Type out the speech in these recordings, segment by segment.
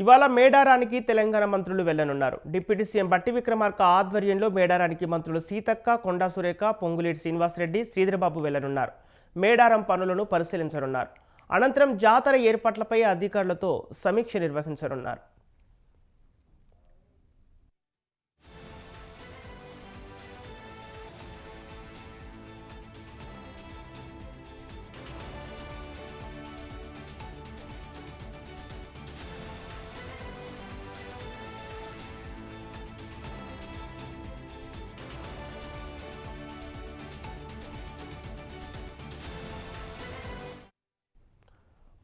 ఇవాళ మేడారానికి తెలంగాణ మంత్రులు వెళ్లనున్నారు. Deputy CM బట్టి విక్రమార్క ఆధ్వర్యంలో మేడారానికి మంత్రులు సీతక్క, కొండా సురేఖ, పొంగులేటి శ్రీనివాసరెడ్డి, శ్రీధరబాబు వెళ్లనున్నారు. మేడారం పనులను పరిశీలించనున్నారు. అనంతరం జాతర ఏర్పాట్లపై అధికారులతో సమీక్ష నిర్వహించనున్నారు.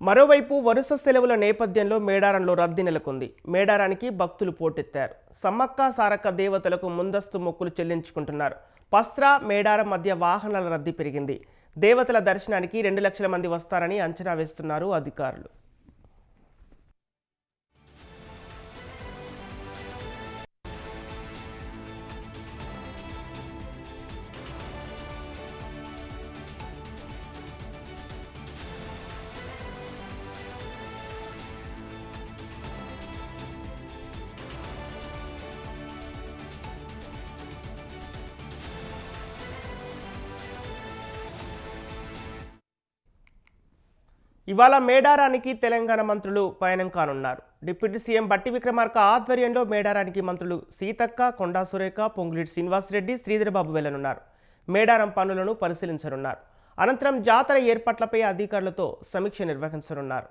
మరోవైపు వరుస సెలవుల నేపథ్యంలో మేడారంలో రద్దీ నెలకొంది. మేడారానికి భక్తులు పోటెత్తారు. సమ్మక్క సారక్క దేవతలకు ముందస్తు మొక్కులు చెల్లించుకుంటున్నారు. పస్రా మేడారం మధ్య వాహనాల రద్దీ పెరిగింది. దేవతల దర్శనానికి 2 లక్షల మంది వస్తారని అంచనా వేస్తున్నారు అధికారులు. ఇవాళ మేడారానికి తెలంగాణ మంత్రులు పయనం కానున్నారు. డిప్యూటీ సీఎం బట్టి విక్రమార్క ఆధ్వర్యంలో మేడారానికి మంత్రులు సీతక్క, కొండా సురేఖ, పొంగులేటి శ్రీనివాసరెడ్డి, శ్రీధరబాబు వెళ్లనున్నారు. మేడారం పనులను పరిశీలించనున్నారు. అనంతరం జాతర ఏర్పాట్లపై అధికారులతో సమీక్ష నిర్వహించనున్నారు.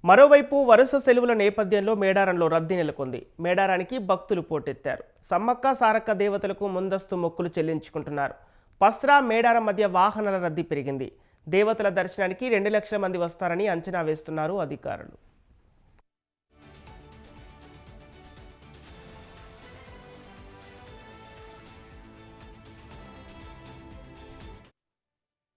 మరోవైపు వరుస సెలవుల నేపథ్యంలో మేడారంలో రద్దీ నెలకొంది. మేడారానికి భక్తులు పోటెత్తారు. సమ్మక్క సారక్క దేవతలకు ముందస్తు మొక్కులు చెల్లించుకుంటున్నారు. పస్రా మేడారం మధ్య వాహనాల రద్దీ పెరిగింది. దేవతల దర్శనానికి 2 లక్షల మంది వస్తారని అంచనా వేస్తున్నారు అధికారులు.